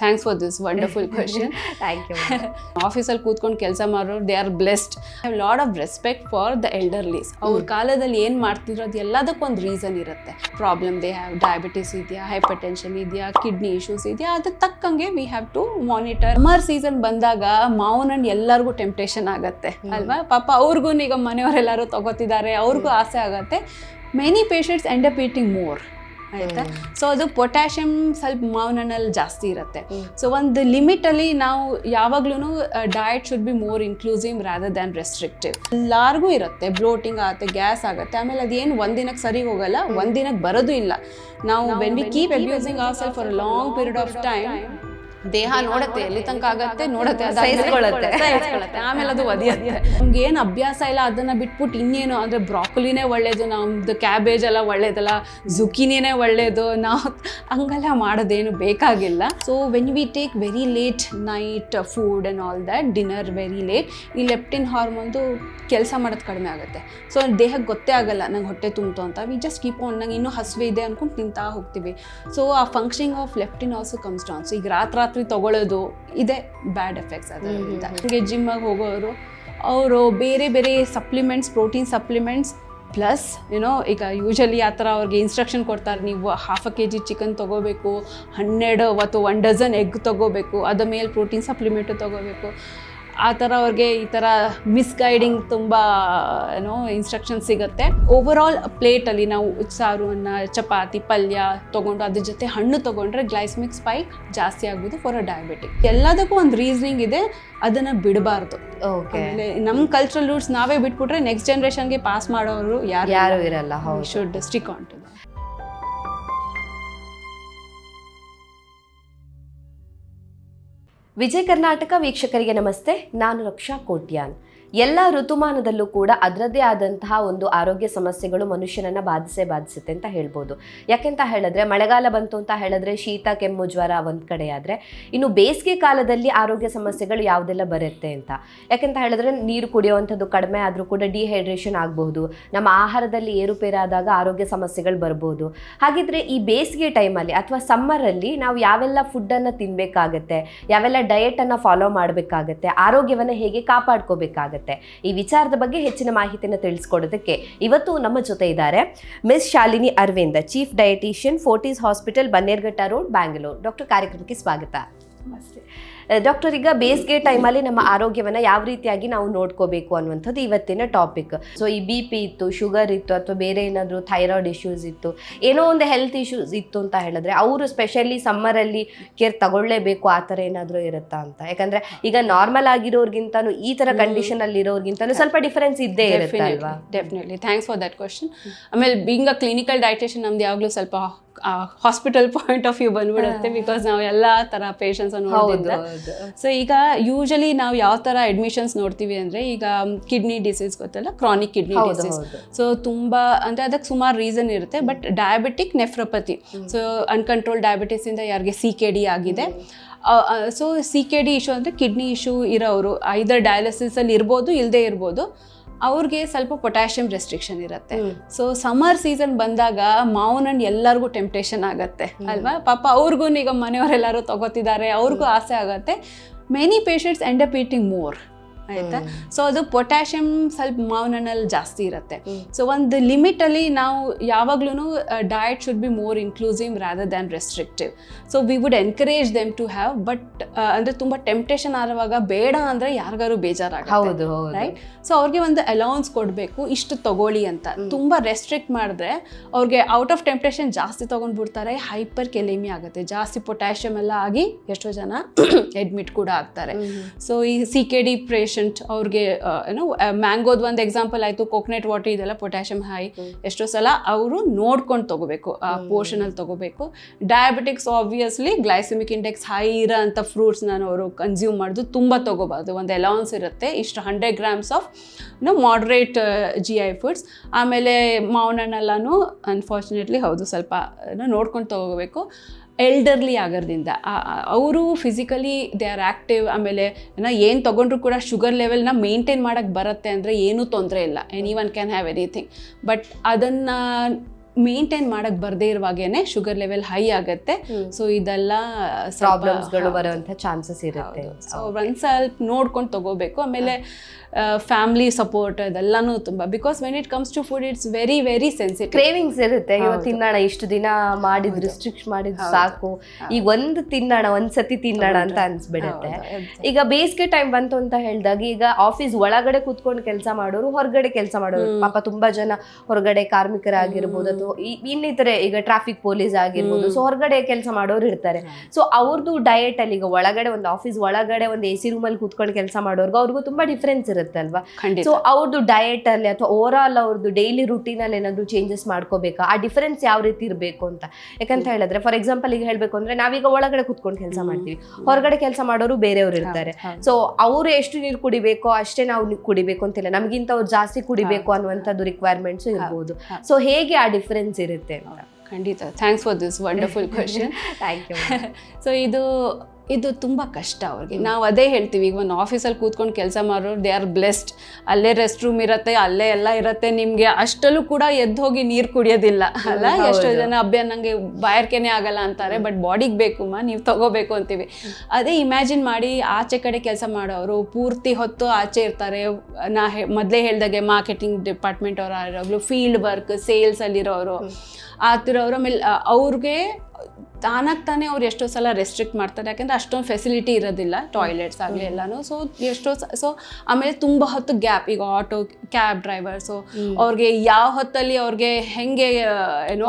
Thanks for this wonderful question. Thank you. ಆಫೀಸಲ್ಲಿ ಕೂತ್ಕೊಂಡು ಕೆಲಸ ಮಾಡೋರು they are blessed. Have lot of respect for the elderlies. ಅವ್ರ ಕಾಲದಲ್ಲಿ ಏನು ಮಾಡ್ತಿದ್ರು ಅದು ಎಲ್ಲದಕ್ಕೂ ಒಂದು ರೀಸನ್ ಇರುತ್ತೆ. ಪ್ರಾಬ್ಲಮ್ ದೇ ಹ್ಯಾವ್, ಡಯಾಬಿಟಿಸ್ ಇದೆಯಾ, ಹೈಪರ್ ಟೆನ್ಷನ್ ಇದೆಯಾ, ಕಿಡ್ನಿ ಇಶ್ಯೂಸ್ ಇದೆಯಾ, ಅದಕ್ಕೆ ತಕ್ಕಂಗೆ we have to monitor. Summer season ಬಂದಾಗ ಮಾವಿನ ಹಣ್ಣು ಎಲ್ಲರಿಗೂ ಟೆಂಪ್ಟೇಷನ್ ಆಗುತ್ತೆ ಅಲ್ವಾ. ಪಾಪ ಅವ್ರಿಗೂ ಈಗ ಮನೆಯವರೆಲ್ಲರೂ ತಗೋತಿದ್ದಾರೆ, ಅವ್ರಿಗೂ ಆಸೆ ಆಗುತ್ತೆ. Many patients end up eating more ಆಯಿತಾ. ಸೊ ಅದು ಪೊಟ್ಯಾಷಿಯಮ್ ಸ್ವಲ್ಪ ಮಾವಿನ ಹಣ್ಣಲ್ಲಿ ಜಾಸ್ತಿ ಇರುತ್ತೆ. ಸೊ ಒಂದು ಲಿಮಿಟಲ್ಲಿ ನಾವು ಯಾವಾಗ್ಲೂ diet should be more inclusive rather than restrictive. ಎಲ್ಲರಿಗೂ ಇರುತ್ತೆ, ಬ್ಲೋಟಿಂಗ್ ಆಗುತ್ತೆ, ಗ್ಯಾಸ್ ಆಗುತ್ತೆ, ಆಮೇಲೆ ಅದೇನು ಒಂದಿನಕ್ಕೆ ಸರಿ ಹೋಗಲ್ಲ, ಒಂದಿನಕ್ಕೆ ಬರೋದು ಇಲ್ಲ. ನಾವು when we keep abusing our self for a long period of time, ದೇಹ ನೋಡತ್ತೆ ಎಲ್ಲಿ ತನಕ ಆಗತ್ತೆ, ನೋಡತ್ತೆ, ಸಹಿಸ್ಕೊಳ್ಳುತ್ತೆ, ಆಮೇಲೆ ಅದು ಒದಿಯುತ್ತೆ. ನಮ್ಗೆ ಏನು ಅಭ್ಯಾಸ ಇಲ್ಲ ಅದನ್ನ ಬಿಟ್ಬಿಟ್ಟು ಇನ್ನೇನು ಅಂದರೆ ಬ್ರಾಕೊಲಿನೇ ಒಳ್ಳೇದು, ನಮ್ದು ಕ್ಯಾಬೇಜ್ ಎಲ್ಲ ಒಳ್ಳೇದಲ್ಲ, ಜುಕಿನಿನೇ ಒಳ್ಳೇದು, ನಾವು ಹಂಗೆಲ್ಲ ಮಾಡೋದೇನು ಬೇಕಾಗಿಲ್ಲ. So when we take very late night food and all that, dinner very late, ಈ ಲೆಪ್ಟಿನ್ ಹಾರ್ಮೋನ್ದು ಕೆಲಸ ಮಾಡೋದು ಕಡಿಮೆ ಆಗುತ್ತೆ. ಸೊ ದೇಹಕ್ಕೆ ಗೊತ್ತೇ ಆಗಲ್ಲ ನಂಗೆ ಹೊಟ್ಟೆ ತುಂಬಿತು ಅಂತ. ವಿ ಜಸ್ಟ್ ಕೀಪ್ ಆನ್, ನಂಗೆ ಇನ್ನೂ ಹಸಿವೆ ಇದೆ ಅಂದ್ಕೊಂಡು ತಿಂತಾ ಹೋಗ್ತೀವಿ. ಸೊ ಆ functioning of leptin also comes down. So ಈಗ ರಾತ್ರಿ ತಗೊಳ್ಳೋದು ಇದೆ ಬ್ಯಾಡ್ ಎಫೆಕ್ಟ್ಸ್ ಅದರಿಂದ. ಹೀಗೆ ಜಿಮ್ಮಿಗೆ ಹೋಗೋರು ಅವರು ಬೇರೆ ಬೇರೆ supplements, protein supplements plus YONO ಈಗ ಯೂಶಲಿ ಆ ಥರ ಅವ್ರಿಗೆ ಇನ್ಸ್ಟ್ರಕ್ಷನ್ ಕೊಡ್ತಾರೆ, ನೀವು 1/2 kg ಚಿಕನ್ ತೊಗೋಬೇಕು, 12 ಅಥವಾ 1 ಡಜನ್ ಎಗ್ ತೊಗೋಬೇಕು, ಅದ ಮೇಲೆ ಪ್ರೋಟೀನ್ ಸಪ್ಲಿಮೆಂಟು ತೊಗೋಬೇಕು. ಆ ಥರ ಅವ್ರಿಗೆ ಈ ಥರ ಮಿಸ್ಗೈಡಿಂಗ್ ತುಂಬ ಏನೋ ಇನ್ಸ್ಟ್ರಕ್ಷನ್ ಸಿಗುತ್ತೆ. ಓವರಾಲ್ ಪ್ಲೇಟಲ್ಲಿ ನಾವು ಸಾರು, ಅನ್ನ, ಚಪಾತಿ, ಪಲ್ಯ ತೊಗೊಂಡು ಅದ್ರ ಜೊತೆ ಹಣ್ಣು ತೊಗೊಂಡ್ರೆ ಗ್ಲೈಸೆಮಿಕ್ ಸ್ಪೈಕ್ ಜಾಸ್ತಿ ಆಗ್ಬೋದು ಫಾರ್ ಅ ಡಯಾಬಿಟಿಕ್. ಎಲ್ಲದಕ್ಕೂ ಒಂದು ರೀಸನಿಂಗ್ ಇದೆ, ಅದನ್ನು ಬಿಡಬಾರ್ದು. ಆಮೇಲೆ ನಮ್ಮ ಕಲ್ಚರಲ್ ರೂಟ್ಸ್ ನಾವೇ ಬಿಟ್ಬಿಟ್ರೆ ನೆಕ್ಸ್ಟ್ ಜನ್ರೇಷನ್ಗೆ ಪಾಸ್ ಮಾಡೋರು ಯಾರು ಇರಲ್ಲ. Should stick on to that. Vijaya Karnataka ವೀಕ್ಷಕರಿಗೆ ನಮಸ್ತೆ. ನಾನು ರಕ್ಷಾ ಕೋಟ್ಯಾನ್. ಎಲ್ಲ ಋತುಮಾನದಲ್ಲೂ ಕೂಡ ಅದರದ್ದೇ ಆದಂತಹ ಒಂದು ಆರೋಗ್ಯ ಸಮಸ್ಯೆಗಳು ಮನುಷ್ಯನನ್ನು ಬಾಧಿಸುತ್ತೆ ಅಂತ ಹೇಳ್ಬೋದು. ಯಾಕೆಂತ ಹೇಳಿದ್ರೆ ಮಳೆಗಾಲ ಬಂತು ಅಂತ ಹೇಳಿದ್ರೆ ಶೀತ, ಕೆಮ್ಮು, ಜ್ವರ ಒಂದು ಕಡೆ ಆದರೆ, ಇನ್ನು ಬೇಸಿಗೆ ಕಾಲದಲ್ಲಿ ಆರೋಗ್ಯ ಸಮಸ್ಯೆಗಳು ಯಾವುದೆಲ್ಲ ಬರುತ್ತೆ ಅಂತ. ಯಾಕೆಂತ ಹೇಳಿದ್ರೆ ನೀರು ಕುಡಿಯುವಂಥದ್ದು ಕಡಿಮೆ ಆದರೂ ಕೂಡ ಡಿಹೈಡ್ರೇಷನ್ ಆಗಬಹುದು, ನಮ್ಮ ಆಹಾರದಲ್ಲಿ ಏರುಪೇರಾದಾಗ ಆರೋಗ್ಯ ಸಮಸ್ಯೆಗಳು ಬರ್ಬೋದು. ಹಾಗಿದ್ರೆ ಈ ಬೇಸಿಗೆ ಟೈಮಲ್ಲಿ ಅಥವಾ ಸಮ್ಮರಲ್ಲಿ ನಾವು ಯಾವೆಲ್ಲ ಫುಡ್ಡನ್ನು ತಿನ್ನಬೇಕಾಗತ್ತೆ, ಯಾವೆಲ್ಲ ಡಯಟನ್ನು ಫಾಲೋ ಮಾಡಬೇಕಾಗತ್ತೆ, ಆರೋಗ್ಯವನ್ನು ಹೇಗೆ ಕಾಪಾಡ್ಕೋಬೇಕಾಗತ್ತೆ, ಈ ವಿಚಾರದ ಬಗ್ಗೆ ಹೆಚ್ಚಿನ ಮಾಹಿತಿಯನ್ನು ತಿಳಿಸ್ಕೊಡೋದಕ್ಕೆ ಇವತ್ತು ನಮ್ಮ ಜೊತೆ ಇದ್ದಾರೆ miss Shalini Aravind, chief dietitian, Fortis hospital, Bannerghatta road, Bangalore. Doctor, ಕಾರ್ಯಕ್ರಮಕ್ಕೆ ಸ್ವಾಗತ. ನಮಸ್ತೆ ಡಾಕ್ಟರ್. ಈಗ ಬೇಸಿಗೆ ಟೈಮಲ್ಲಿ ನಮ್ಮ ಆರೋಗ್ಯವನ್ನು ಯಾವ ರೀತಿಯಾಗಿ ನಾವು ನೋಡ್ಕೋಬೇಕು ಅನ್ನುವಂಥದ್ದು ಇವತ್ತಿನ ಟಾಪಿಕ್. ಸೊ ಈ BP ಇತ್ತು, ಶುಗರ್ ಇತ್ತು, ಅಥವಾ ಬೇರೆ ಏನಾದರೂ ಥೈರಾಯ್ಡ್ ಇಶ್ಯೂಸ್ ಇತ್ತು, ಏನೋ ಒಂದು ಹೆಲ್ತ್ ಇಶ್ಯೂಸ್ ಇತ್ತು ಅಂತ ಹೇಳಿದ್ರೆ ಅವರು ಸ್ಪೆಷಲಿ ಸಮ್ಮರಲ್ಲಿ ಕೇರ್ ತಗೊಳ್ಳೇಬೇಕು, ಆ ಥರ ಏನಾದರೂ ಇರುತ್ತಾ ಅಂತ? ಯಾಕಂದರೆ ಈಗ ನಾರ್ಮಲ್ ಆಗಿರೋರ್ಗಿಂತನೂ ಈ ಥರ ಕಂಡೀಷನಲ್ಲಿ ಇರೋರ್ಗಿಂತನೂ ಸ್ವಲ್ಪ ಡಿಫರೆನ್ಸ್ ಇದ್ದೇ ಇರುತ್ತೆ ಅಲ್ವಾ? Definitely, thanks for that question. ಆಮೇಲೆ ಬೀಯಿಂಗ್ ಅ ಕ್ಲಿನಿಕಲ್ ಡಯಟಿಷಿಯನ್ ನಮ್ದು ಯಾವಾಗಲೂ ಸ್ವಲ್ಪ ಹಾಸ್ಪಿಟಲ್ ಪಾಯಿಂಟ್ ಆಫ್ ವ್ಯೂ ಬಂದ್ಬಿಡುತ್ತೆ, ಬಿಕಾಸ್ ನಾವು ಎಲ್ಲ ಥರ ಪೇಷಂಟ್ಸ್ ನೋಡೋದ್ರಿಂದ. ಸೊ ಈಗ ಯೂಶಲಿ ನಾವು ಯಾವ ಥರ ಅಡ್ಮಿಷನ್ಸ್ ನೋಡ್ತೀವಿ ಅಂದರೆ, ಈಗ ಕಿಡ್ನಿ ಡಿಸೀಸ್ ಗೊತ್ತಲ್ಲ, ಕ್ರಾನಿಕ್ ಕಿಡ್ನಿ ಡಿಸೀಸ್. ಸೊ ತುಂಬ ಅಂದರೆ ಅದಕ್ಕೆ ಸುಮಾರು ರೀಸನ್ ಇರುತ್ತೆ. But diabetic nephropathy, so uncontrol ಡಯಾಬಿಟಿಸಿಂದ ಯಾರಿಗೆ CKD ಆಗಿದೆ, ಸೊ CKD ಇಶ್ಯೂ ಅಂದರೆ ಕಿಡ್ನಿ ಇಶ್ಯೂ ಇರೋರು ಐದರ್ ಡಯಾಲಿಸಿಸಲ್ಲಿ ಇರ್ಬೋದು, ಇಲ್ಲದೆ ಇರ್ಬೋದು, ಅವ್ರಿಗೆ ಸ್ವಲ್ಪ ಪೊಟ್ಯಾಷಿಯಮ್ ರೆಸ್ಟ್ರಿಕ್ಷನ್ ಇರುತ್ತೆ. ಸೊ ಸಮ್ಮರ್ ಸೀಸನ್ ಬಂದಾಗ ಮಾವಿನ ಹಣ್ಣು ಎಲ್ಲರಿಗೂ ಟೆಂಪ್ಟೇಷನ್ ಆಗುತ್ತೆ ಅಲ್ವಾ. ಪಾಪ ಅವ್ರಿಗೂ ಈಗ ಮನೆಯವರೆಲ್ಲರೂ ತಗೋತಿದ್ದಾರೆ, ಅವ್ರಿಗೂ ಆಸೆ ಆಗುತ್ತೆ. Many patients end up eating more ಆಯಿತಾ. ಸೊ ಅದು ಪೊಟ್ಯಾಷಿಯಮ್ ಸ್ವಲ್ಪ ಮಾವಿನ ಹಣ್ಣಲ್ಲಿ ಜಾಸ್ತಿ ಇರುತ್ತೆ. ಸೊ ಒಂದು ಲಿಮಿಟಲ್ಲಿ ನಾವು ಯಾವಾಗ್ಲೂ diet should be more inclusive rather than restrictive. So we would encourage them to have, but ಅಂದರೆ ತುಂಬ ಟೆಂಪ್ಟೇಷನ್ ಆಗುವಾಗ ಬೇಡ ಅಂದರೆ ಯಾರಿಗಾರು ಬೇಜಾರಾಗುತ್ತೆ, ರೈಟ್? ಸೊ ಅವ್ರಿಗೆ ಒಂದು ಅಲೌನ್ಸ್ ಕೊಡಬೇಕು, ಇಷ್ಟು ತಗೊಳ್ಳಿ ಅಂತ. ತುಂಬ ರೆಸ್ಟ್ರಿಕ್ಟ್ ಮಾಡಿದ್ರೆ ಅವ್ರಿಗೆ ಔಟ್ ಆಫ್ ಟೆಂಪ್ಟೇಷನ್ ಜಾಸ್ತಿ ತೊಗೊಂಡ್ಬಿಡ್ತಾರೆ, ಹೈಪರ್ ಕೆಲೇಮಿ ಆಗುತ್ತೆ, ಜಾಸ್ತಿ ಪೊಟ್ಯಾಷಿಯಮ್ ಎಲ್ಲ ಆಗಿ ಎಷ್ಟೋ ಜನ ಅಡ್ಮಿಟ್ ಕೂಡ ಆಗ್ತಾರೆ. ಸೊ ಈ CKD ಪೇಷಂಟ್ ಅವ್ರಿಗೆ ಏನೋ ಮ್ಯಾಂಗೋದು ಒಂದು ಎಕ್ಸಾಂಪಲ್ ಆಯಿತು, ಕೋಕೋನಟ್ ವಾಟರ್ ಇದೆಲ್ಲ ಪೊಟ್ಯಾಷಿಯಮ್ ಹೈ, ಎಷ್ಟೋ ಸಲ ಅವರು ನೋಡ್ಕೊಂಡು ತಗೋಬೇಕು, ಆ ಪೋರ್ಷನಲ್ಲಿ ತಗೋಬೇಕು. Diabetics obviously glycaemic index high ಇರೋ ಅಂಥ ಫ್ರೂಟ್ಸ್ನ ಅವರು ಕನ್ಸ್ಯೂಮ್ ಮಾಡೋದು ತುಂಬ ತಗೋಬಾರ್ದು. ಒಂದು ಅಲೌನ್ಸ್ ಇರುತ್ತೆ, ಇಷ್ಟು 100 grams of moderate GI foods. ಆಮೇಲೆ ಮಾವಿನ ಹಣ್ಣೆಲ್ಲನೂ ಅನ್ಫಾರ್ಚುನೇಟ್ಲಿ ಹೌದು ಸ್ವಲ್ಪ ನೋಡ್ಕೊಂಡು ತಗೋಬೇಕು. ಎಲ್ಡರ್ಲಿ ಆಗೋದ್ರಿಂದ ಅವರು ಫಿಸಿಕಲಿ ದೇ ಆರ್ ಆ್ಯಕ್ಟಿವ್, ಆಮೇಲೆ ಏನು ತೊಗೊಂಡ್ರು ಕೂಡ ಶುಗರ್ ಲೆವೆಲ್ನ ಮೇಂಟೈನ್ ಮಾಡೋಕ್ಕೆ ಬರುತ್ತೆ ಅಂದರೆ ಏನೂ ತೊಂದರೆ ಇಲ್ಲ, any one can have anything. But ಅದನ್ನು ಮೇಂಟೈನ್ ಮಾಡಕ್ ಬರ್ದೇ ಇರುವಾಗೇನೆ ಶುಗರ್ ಲೆವೆಲ್ ಹೈ ಆಗುತ್ತೆ. ಸೊ ಇದೆಲ್ಲ ಪ್ರಾಬ್ಲಮ್ಸ್ಗಳು ಬರುವಂತ ಚಾನ್ಸಸ್ ಇರುತ್ತೆ. ಸೊ ಒಂದ್ ಸ್ವಲ್ಪ ನೋಡ್ಕೊಂಡು ತಗೋಬೇಕು. ಆಮೇಲೆ ಫ್ಯಾಮಿಲಿ ಸಪೋರ್ಟ್ ಅದೆಲ್ಲಾನು ತುಂಬಾ, because when it comes to food it's very very sensitive. Cravings ಇರುತ್ತೆ. ಇವತ್ತು ತಿನ್ನೋಣ, ಇಷ್ಟು ದಿನ ಮಾಡಿದ್ ರಿಸ್ಟ್ರಿಕ್ಟ್ ಮಾಡಿದ್ ಸಾಕು, ಈಗ ಒಂದು ತಿನ್ನೋಣ, ಒಂದ್ಸತಿ ತಿನ್ನೋಣ ಅಂತ ಅನ್ಸ್ಬಿಡುತ್ತೆ. ಈಗ ಬೇಸಿಗೆ ಟೈಮ್ ಬಂತು ಅಂತ ಹೇಳಿದಾಗ ಈಗ ಆಫೀಸ್ ಒಳಗಡೆ ಕೂತ್ಕೊಂಡು ಕೆಲಸ ಮಾಡೋರು, ಹೊರಗಡೆ ಕೆಲಸ ಮಾಡೋರು, ಪಾಪ ತುಂಬಾ ಜನ ಹೊರಗಡೆ ಕಾರ್ಮಿಕರಾಗಿರ್ಬೋದು ಅಥವಾ ಇನ್ನಿತರೆ ಈಗ ಟ್ರಾಫಿಕ್ ಪೊಲೀಸ್ ಆಗಿರ್ಬೋದು, ಸೊ ಹೊರಗಡೆ ಕೆಲಸ ಮಾಡೋರು ಇರ್ತಾರೆ. ಸೊ ಅವ್ರದ್ದು ಡಯಟ್ ಅಲ್ಲಿ ಈಗ ಒಳಗಡೆ ಒಂದು ಆಫೀಸ್ ಒಳಗಡೆ ಒಂದು AC ರೂಮಲ್ಲಿ ಕೂತ್ಕೊಂಡು ಕೆಲಸ ಮಾಡೋರ್ಗು ಅವ್ರಿಗೂ ತುಂಬಾ ಡಿಫ್ರೆನ್ಸ್ ಇರುತ್ತೆ ಅಲ್ವಾ? ಸೊ ಅವ್ರದ್ದು ಡಯಟ್ ಅಲ್ಲಿ ಅಥವಾ ಓವರ್ ಆಲ್ ಅವ್ರದ್ದು ಡೈಲಿ ರುಟೀನ್ ಅಲ್ಲಿ ಏನಾದ್ರು ಚೇಂಜಸ್ ಮಾಡ್ಕೋಬೇಕಾ? ಆ ಡಿಫರೆನ್ಸ್ ಯಾವ ರೀತಿ ಇರಬೇಕು ಅಂತ. ಯಾಕಂತ ಹೇಳಿದ್ರೆ ಫಾರ್ ಎಕ್ಸಾಂಪಲ್ ಈಗ ಹೇಳ್ಬೇಕು ಅಂದ್ರೆ ನಾವೀಗ ಒಳಗಡೆ ಕುತ್ಕೊಂಡು ಕೆಲಸ ಮಾಡ್ತೀವಿ, ಹೊರಗಡೆ ಕೆಲಸ ಮಾಡೋರು ಬೇರೆಯವ್ರು ಇರ್ತಾರೆ. ಸೊ ಅವ್ರು ಎಷ್ಟು ನೀರು ಕುಡಿಬೇಕೋ ಅಷ್ಟೇ ನಾವು ಕುಡಿಬೇಕು ಅಂತಿಲ್ಲ, ನಮ್ಗಿಂತ ಅವ್ರು ಜಾಸ್ತಿ ಕುಡಿಬೇಕು ಅನ್ನುವಂಥದ್ದು ರಿಕ್ವೈರ್ಮೆಂಟ್ಸ್ ಇರ್ಬೋದು. ಸೊ ಹೇಗೆ ಆ ಡಿಫರೆನ್ಸ್ ಇರುತ್ತೆ ಅಂತ? ಖಂಡಿತ, thanks for this wonderful question. Thank you. So ಇದು ತುಂಬ ಕಷ್ಟ ಅವ್ರಿಗೆ. ನಾವು ಅದೇ ಹೇಳ್ತೀವಿ, ಈಗ ಒಂದು ಆಫೀಸಲ್ಲಿ ಕೂತ್ಕೊಂಡು ಕೆಲಸ ಮಾಡೋರು ದೇ ಆರ್ ಬ್ಲೆಸ್ಡ್. ಅಲ್ಲೇ ರೆಸ್ಟ್ ರೂಮ್ ಇರುತ್ತೆ, ಅಲ್ಲೇ ಎಲ್ಲ ಇರುತ್ತೆ. ನಿಮಗೆ ಅಷ್ಟಲ್ಲೂ ಕೂಡ ಎದ್ದು ಹೋಗಿ ನೀರು ಕುಡಿಯೋದಿಲ್ಲ ಅಲ್ಲ. ಎಷ್ಟೋ ಜನ ನನಗೆ ಬಾಯಾರಿಕೆನೇ ಆಗಲ್ಲ ಅಂತಾರೆ, ಬಟ್ ಬಾಡಿಗೆ ಬೇಕು ನೀವು ತಗೋಬೇಕು ಅಂತೀವಿ. ಅದೇ ಇಮ್ಯಾಜಿನ್ ಮಾಡಿ, ಆಚೆ ಕಡೆ ಕೆಲಸ ಮಾಡೋರು ಪೂರ್ತಿ ಹೊತ್ತು ಆಚೆ ಇರ್ತಾರೆ. ಮೊದಲೇ ಹೇಳ್ದಾಗೆ ಮಾರ್ಕೆಟಿಂಗ್ ಡಿಪಾರ್ಟ್ಮೆಂಟ್ ಅವ್ರು ಆಗಿರೋಗ್ಲು, ಫೀಲ್ಡ್ ವರ್ಕ್ ಸೇಲ್ಸಲ್ಲಿರೋರು ಆಗ್ತಿರೋರು. ಆಮೇಲೆ ಅವ್ರಿಗೆ ತಾನೇ ಅವ್ರು ಎಷ್ಟೋ ಸಲ ರೆಸ್ಟ್ರಿಕ್ಟ್ ಮಾಡ್ತಾರೆ, ಯಾಕೆಂದರೆ ಅಷ್ಟೊಂದು ಫೆಸಿಲಿಟಿ ಇರೋದಿಲ್ಲ, ಟಾಯ್ಲೆಟ್ಸ್ ಆಗಲಿ ಎಲ್ಲನೂ. ಸೊ ಆಮೇಲೆ ತುಂಬ ಹೊತ್ತು ಗ್ಯಾಪ್. ಈಗ ಆಟೋ ಕ್ಯಾಬ್ ಡ್ರೈವರ್ಸು ಅವ್ರಿಗೆ ಯಾವ ಹೊತ್ತಲ್ಲಿ ಅವ್ರಿಗೆ ಹೆಂಗೆ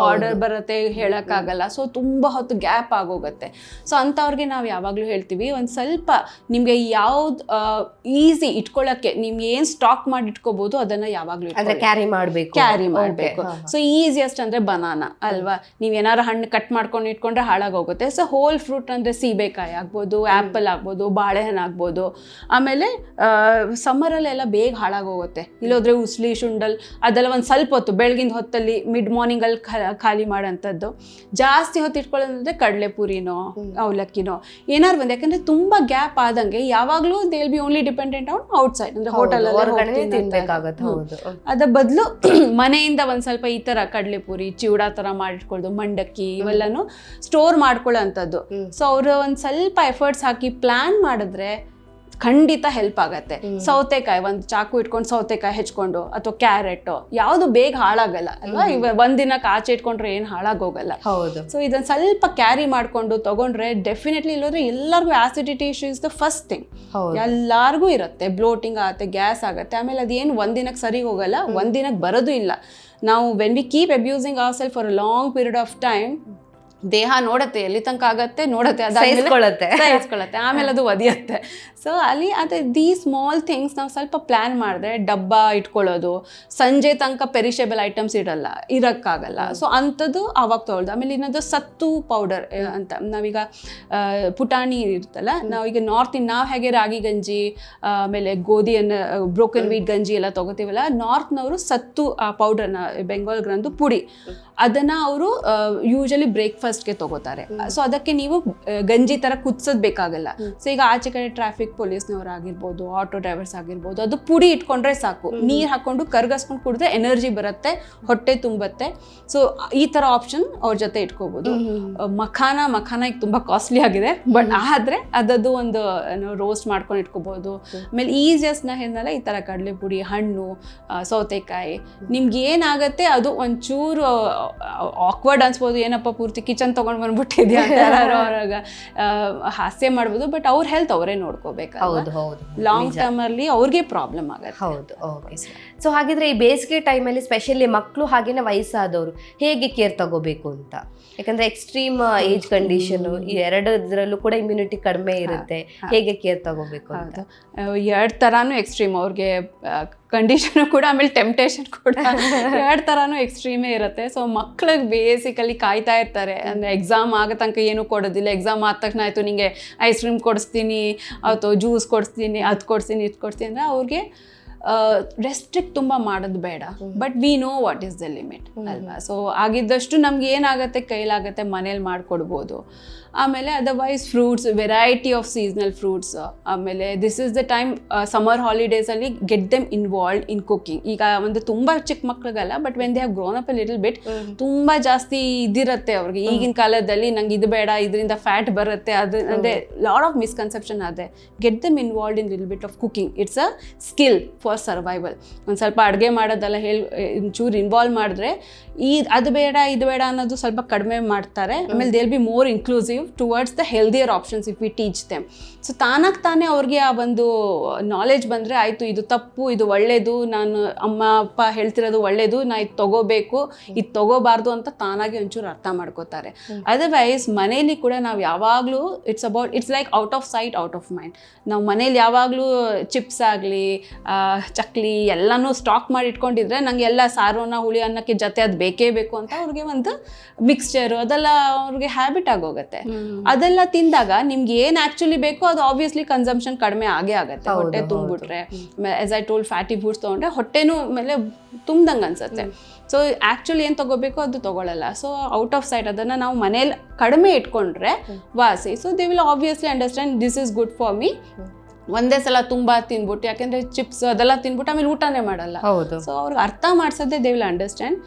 ಆರ್ಡರ್ ಬರುತ್ತೆ ಹೇಳೋಕ್ಕಾಗಲ್ಲ. ಸೊ ತುಂಬ ಹೊತ್ತು ಗ್ಯಾಪ್ ಆಗೋಗುತ್ತೆ. ಸೊ ಅಂಥವ್ರಿಗೆ ನಾವು ಯಾವಾಗಲೂ ಹೇಳ್ತೀವಿ, ಒಂದು ಸ್ವಲ್ಪ ನಿಮಗೆ ಯಾವ್ದು ಈಸಿ ಇಟ್ಕೊಳ್ಳೋಕ್ಕೆ ನಿಮ್ಗೆ ಏನು ಸ್ಟಾಕ್ ಮಾಡಿ ಇಟ್ಕೋಬೋದು ಅದನ್ನು ಯಾವಾಗಲೂ ಕ್ಯಾರಿ ಮಾಡಬೇಕು. ಸೊ ಈಸಿಯೆಸ್ಟ್ ಅಂದರೆ ಬನಾನಾ ಅಲ್ವಾ. ನೀವೇನಾದ್ರು ಹಣ್ಣು ಕಟ್ ಮಾಡ್ಕೊಂಡು ಇಟ್ಕೊಂಡ್ರೆ ಹಾಳಾಗೋಗುತ್ತೆ. ಸೊ ಹೋಲ್ ಫ್ರೂಟ್ ಅಂದರೆ ಸೀಬೆಕಾಯಿ ಆಗ್ಬೋದು, ಆ್ಯಪಲ್ ಆಗ್ಬೋದು, ಬಾಳೆಹಣ್ಣು ಆಗ್ಬೋದು. ಆಮೇಲೆ ಸಮ್ಮರಲ್ಲೆಲ್ಲ ಬೇಗ ಹಾಳಾಗೋಗುತ್ತೆ. ಇಲ್ಲೋದ್ರೆ ಉಸ್ಲಿ, ಶುಂಡಲ್ ಅದೆಲ್ಲ ಒಂದು ಸ್ವಲ್ಪ ಹೊತ್ತು ಬೆಳಗಿನ ಹೊತ್ತಲ್ಲಿ ಮಿಡ್ ಮಾರ್ನಿಂಗಲ್ಲಿ ಖಾಲಿ ಮಾಡೋಂಥದ್ದು. ಜಾಸ್ತಿ ಹೊತ್ತು ಇಟ್ಕೊಳ್ಳೋದಂದ್ರೆ ಕಡಲೆಪುರಿನೋ ಅವಲಕ್ಕಿನೋ ಏನಾರು ಒಂದು. ಯಾಕಂದರೆ ತುಂಬ ಗ್ಯಾಪ್ ಆದಂಗೆ ಯಾವಾಗಲೂ they will be only dependent on outside, ಅಂದರೆ ಹೋಟೆಲಲ್ಲಿ ತಿನ್ಬೇಕಾಗತ್ತೆ. ಅದ ಬದಲು ಮನೆಯಿಂದ ಒಂದು ಸ್ವಲ್ಪ ಈ ಥರ ಕಡಲೆಪುರಿ, ಚಿವಡಾ ಥರ ಮಾಡಿಟ್ಕೊಳ್ಳೋದು, ಮಂಡಕ್ಕಿ ಇವೆಲ್ಲನೂ ಸ್ಟೋರ್ ಮಾಡ್ಕೊಳ್ಳೋ ಅಂಥದ್ದು. ಸೊ ಅವರು ಒಂದು ಸ್ವಲ್ಪ ಎಫರ್ಟ್ಸ್ ಹಾಕಿ ಪ್ಲಾನ್ ಮಾಡಿದ್ರೆ ಖಂಡಿತ ಹೆಲ್ಪ್ ಆಗತ್ತೆ. ಸೌತೆಕಾಯಿ ಒಂದು ಚಾಕು ಇಟ್ಕೊಂಡು ಸೌತೆಕಾಯಿ ಹೆಚ್ಕೊಂಡು, ಅಥವಾ ಕ್ಯಾರೆಟು, ಯಾವುದು ಬೇಗ ಹಾಳಾಗಲ್ಲ ಅಲ್ವಾ. ಒಂದಿನಕ್ಕೆ ಆಚೆ ಇಟ್ಕೊಂಡ್ರೆ ಏನು ಹಾಳಾಗೋಗಲ್ಲ. ಸೊ ಇದನ್ನು ಸ್ವಲ್ಪ ಕ್ಯಾರಿ ಮಾಡಿಕೊಂಡು ತಗೊಂಡ್ರೆ ಡೆಫಿನೆಟ್ಲಿ. ಇಲ್ಲೋದ್ರೆ ಎಲ್ಲರಿಗೂ acidity issue is the first thing. ಎಲ್ಲರಿಗೂ ಇರುತ್ತೆ, ಬ್ಲೋಟಿಂಗ್ ಆಗುತ್ತೆ, ಗ್ಯಾಸ್ ಆಗುತ್ತೆ. ಆಮೇಲೆ ಅದೇನು ಒಂದಿನಕ್ಕೆ ಸರಿ ಹೋಗಲ್ಲ, ಒಂದಿನಕ್ಕೆ ಬರೋದು ಇಲ್ಲ. ನಾವು when we keep abusing our self for a long period of time, ದೇಹ ನೋಡತ್ತೆ ಎಲ್ಲಿ ತನಕ ಆಗತ್ತೆ, ನೋಡತ್ತೆ, ಸಹಿಸ್ಕೊಳ್ಳುತ್ತೆ, ಆಮೇಲೆ ಅದು ಒದಿಯತ್ತೆ. ಸೊ ಅಲ್ಲಿ ಅದೇ ದಿ ಸ್ಮಾಲ್ ಥಿಂಗ್ಸ್ ನಾವು ಸ್ವಲ್ಪ ಪ್ಲ್ಯಾನ್ ಮಾಡಿದ್ರೆ, ಡಬ್ಬ ಇಟ್ಕೊಳ್ಳೋದು, ಸಂಜೆ ತನಕ ಪೆರಿಷೇಬಲ್ ಐಟಮ್ಸ್ ಇರೋಕ್ಕಾಗಲ್ಲ. ಸೊ ಅಂಥದ್ದು ಆವಾಗ ತೊಗೊಳ್ದು. ಆಮೇಲೆ ಇನ್ನೊಂದು ಸತ್ತು ಪೌಡರ್ ಅಂತ, ನಾವೀಗ ಪುಟಾಣಿ ಇರುತ್ತಲ್ಲ, ನಾವೀಗ ನಾವು ಹೇಗೆ ರಾಗಿ ಗಂಜಿ, ಆಮೇಲೆ ಗೋಧಿಯನ್ನು ಬ್ರೋಕನ್ ವೀಟ್ ಗಂಜಿ ಎಲ್ಲ ತೊಗೋತೀವಲ್ಲ, ನಾರ್ತ್ನವರು ಸತ್ತು ಆ ಪೌಡರ್ನ, ಬೆಂಗಾಲ್ ಗ್ರಾಮ್ದು ಪುಡಿ, ಅದನ್ನು ಅವರು ಯೂಶಲಿ ಬ್ರೇಕ್ಫಾಸ್ಟ್ಗೆ ತಗೋತಾರೆ. ಸೊ ಅದಕ್ಕೆ ನೀವು ಗಂಜಿ ಥರ ಕುದಿಸೋದು ಬೇಕಾಗಲ್ಲ. ಸೊ ಈಗ ಆಚೆ ಕಡೆ ಟ್ರಾಫಿಕ್ ಪೊಲೀಸ್ನವ್ರು ಆಗಿರ್ಬೋದು, ಆಟೋ ಡ್ರೈವರ್ಸ್ ಆಗಿರ್ಬೋದು, ಅದು ಪುಡಿ ಇಟ್ಕೊಂಡ್ರೆ ಸಾಕು, ನೀರು ಹಾಕ್ಕೊಂಡು ಕರ್ಗಸ್ಕೊಂಡು ಕುಡಿದ್ರೆ ಎನರ್ಜಿ ಬರುತ್ತೆ, ಹೊಟ್ಟೆ ತುಂಬತ್ತೆ. ಸೊ ಈ ಥರ ಆಪ್ಷನ್ ಅವ್ರ ಜೊತೆ ಇಟ್ಕೋಬೋದು. ಮಖಾನ ಈಗ ತುಂಬ ಕಾಸ್ಟ್ಲಿ ಆಗಿದೆ, ಬಟ್ ಆದರೆ ಅದದ್ದು ಒಂದು ರೋಸ್ಟ್ ಮಾಡ್ಕೊಂಡು ಇಟ್ಕೋಬೋದು. ಆಮೇಲೆ ಈಸಿಯೆಸ್ಟ್ ನಾ ಹೇಳಿದ್ನಲ್ಲ, ಈ ಥರ ಕಡಲೆಪುಡಿ, ಹಣ್ಣು, ಸೌತೆಕಾಯಿ. ನಿಮ್ಗೆ ಏನಾಗುತ್ತೆ ಅದು ಒಂಚೂರು ಆಕ್ವರ್ಡ್ ಅನ್ಸ್ಬೋದು, ಏನಪ್ಪ ಪೂರ್ತಿ ಕಿಚನ್ ತೊಗೊಂಡು ಬಂದ್ಬಿಟ್ಟಿದ್ಯಾ ಅಂತ ಯಾರು ಅವ್ರಾಗ ಹಾಸ್ಯ ಮಾಡ್ಬೋದು. ಬಟ್ ಅವ್ರ ಹೆಲ್ತ್ ಅವರೇ ನೋಡ್ಕೋಬೇಕು. ಲಾಂಗ್ ಟರ್ಮ್ ಅಲ್ಲಿ ಅವ್ರಿಗೆ ಪ್ರಾಬ್ಲಮ್ ಆಗುತ್ತೆ. ಹೌದು, ಓಕೆ. ಸೊ ಹಾಗಿದ್ರೆ ಈ ಬೇಸಿಗೆ ಟೈಮಲ್ಲಿ ಸ್ಪೆಷಲಿ ಮಕ್ಕಳು ಹಾಗೇನೆ ವಯಸ್ಸಾದವರು ಹೇಗೆ ಕೇರ್ ತಗೋಬೇಕು ಅಂತ? ಯಾಕಂದ್ರೆ ಎಕ್ಸ್ಟ್ರೀಮ್ ಏಜ್ ಕಂಡೀಷನ್, ಈ ಎರಡರಲ್ಲೂ ಕೂಡ ಇಮ್ಯುನಿಟಿ ಕಡಿಮೆ ಇರುತ್ತೆ, ಹೇಗೆ ಕೇರ್ ತಗೋಬೇಕು ಅಂತ? ಎರಡು ಥರಾನು ಎಕ್ಸ್ಟ್ರೀಮ್ ಅವ್ರಿಗೆ ಕಂಡೀಷನು ಕೂಡ, ಆಮೇಲೆ ಟೆಂಪ್ಟೇಷನ್ ಕೂಡ ಎರಡು ಥರಾನು ಎಕ್ಸ್ಟ್ರೀಮೇ ಇರುತ್ತೆ. ಸೊ ಮಕ್ಳಿಗೆ ಬೇಸಿಕಲಿ ಕಾಯ್ತಾ ಇರ್ತಾರೆ, ಅಂದರೆ ಎಕ್ಸಾಮ್ ಆಗೋ ತನಕ ಏನೂ ಕೊಡೋದಿಲ್ಲ. ಎಕ್ಸಾಮ್ ಆದ ತಕ್ಷಣ ಆಯಿತು ನಿಮಗೆ ಐಸ್ ಕ್ರೀಮ್ ಕೊಡಿಸ್ತೀನಿ, ಅಥವಾ ಜ್ಯೂಸ್ ಕೊಡಿಸ್ತೀನಿ, ಅದು ಕೊಡಿಸ್ತೀನಿ, ಇದು ಕೊಡಿಸ್ತೀನಿ ಅಂದರೆ ಅವ್ರಿಗೆ ರೆಸ್ಟ್ರಿಕ್ಟ್ ತುಂಬ ಮಾಡೋದು ಬೇಡ. But we know what is the limit ಅಲ್ವಾ. ಸೊ ಆಗಿದ್ದಷ್ಟು ನಮ್ಗೆ ಏನಾಗುತ್ತೆ ಕೈಲಾಗುತ್ತೆ ಮನೇಲಿ ಮಾಡಿಕೊಡ್ಬೋದು. ಆಮೇಲೆ otherwise fruits, variety of seasonal fruits. ಆಮೇಲೆ this is the time summer ಹಾಲಿಡೇಸಲ್ಲಿ get them involve in cooking. ಈಗ ಒಂದು ತುಂಬ ಚಿಕ್ಕ ಮಕ್ಳಿಗಲ್ಲ, but when they have grown up a little bit, ತುಂಬ ಜಾಸ್ತಿ ಇದಿರುತ್ತೆ ಅವ್ರಿಗೆ ಈಗಿನ ಕಾಲದಲ್ಲಿ, ನಂಗೆ ಇದು ಬೇಡ, ಇದರಿಂದ ಫ್ಯಾಟ್ ಬರುತ್ತೆ, ಅದು ಅಂದರೆ ಲಾಟ್ ಆಫ್ ಮಿಸ್ಕನ್ಸೆಪ್ಷನ್ ಅದೇ. Get them involve in little bit of cooking. It's a skill for survival. ಒಂದು ಸ್ವಲ್ಪ ಅಡುಗೆ ಮಾಡೋದೆಲ್ಲ ಚೂರು ಇನ್ವಾಲ್ವ್ ಮಾಡಿದ್ರೆ ಅದು ಬೇಡ ಇದು ಬೇಡ ಅನ್ನೋದು ಸ್ವಲ್ಪ ಕಡಿಮೆ ಮಾಡ್ತಾರೆ. ಆಮೇಲೆ they will be more inclusive towards the healthier options if we teach them. So ತಾನಾಗಿ ತಾನೇ ಅವ್ರಿಗೆ ಆ ಒಂದು ನಾಲೆಜ್ ಬಂದರೆ ಆಯಿತು, ಇದು ತಪ್ಪು, ಇದು ಒಳ್ಳೆಯದು, ನಾನು ಅಮ್ಮ ಅಪ್ಪ ಹೇಳ್ತಿರೋದು ಒಳ್ಳೆಯದು, ನಾ ಇದು ತೊಗೋಬೇಕು, ಇದು ತೊಗೋಬಾರ್ದು ಅಂತ ತಾನಾಗಿ ಒಂಚೂರು ಅರ್ಥ ಮಾಡ್ಕೋತಾರೆ. ಅದರ್ವೈಸ್ ಮನೇಲಿ ಕೂಡ ನಾವು ಯಾವಾಗಲೂ it's like out off site out of mind. ನಾವು ಮನೇಲಿ ಯಾವಾಗಲೂ ಚಿಪ್ಸ್ ಆಗಲಿ ಚಕ್ಲಿ ಎಲ್ಲನೂ ಸ್ಟಾಕ್ ಮಾಡಿ ಇಟ್ಕೊಂಡಿದ್ರೆ ನಂಗೆ ಎಲ್ಲ ಸಾರೋನ ಹುಳಿ ಅನ್ನಕ್ಕೆ ಜೊತೆ ಅದು ಬೇಕೇ ಬೇಕು ಅಂತ ಅವ್ರಿಗೆ ಒಂದು ಮಿಕ್ಸ್ಚರು ಅದೆಲ್ಲ ಅವ್ರಿಗೆ ಹ್ಯಾಬಿಟ್ ಆಗೋಗುತ್ತೆ. ಅದೆಲ್ಲ ತಿಂದಾಗ ನಿಮ್ಗೆ ಏನು ಆ್ಯಕ್ಚುಲಿ ಬೇಕೋ ಅದು ಆಬ್ವಿಯಸ್ಲಿ ಕನ್ಸಂಪ್ಷನ್ ಕಡಿಮೆ ಆಗೇ ಆಗುತ್ತೆ. ಹೊಟ್ಟೆ ತುಂಬಿಟ್ರೆ, as I told, fatty foods ತೊಗೊಂಡ್ರೆ ಹೊಟ್ಟೆನೂ ಮೇಲೆ ತುಂಬ್ದಂಗೆ ಅನ್ಸುತ್ತೆ. ಸೊ ಆ್ಯಕ್ಚುಲಿ ಏನು ತೊಗೋಬೇಕು ಅದು ತೊಗೊಳ್ಳಲ್ಲ. ಸೊ ಔಟ್ ಆಫ್ ಸೈಟ್ ಅದನ್ನು ನಾವು ಮನೇಲಿ ಕಡಿಮೆ ಇಟ್ಕೊಂಡ್ರೆ ವಾಸಿ. So they will obviously understand this is good for me. ಒಂದೇ ಸಲ ತುಂಬ ತಿನ್ಬಿಟ್ಟು, ಯಾಕೆಂದರೆ ಚಿಪ್ಸ್ ಅದೆಲ್ಲ ತಿನ್ಬಿಟ್ಟು ಆಮೇಲೆ ಊಟನೇ ಮಾಡಲ್ಲ. ಸೊ ಅವ್ರಿಗೆ ಅರ್ಥ ಮಾಡಿಸೋದೇ they will understand.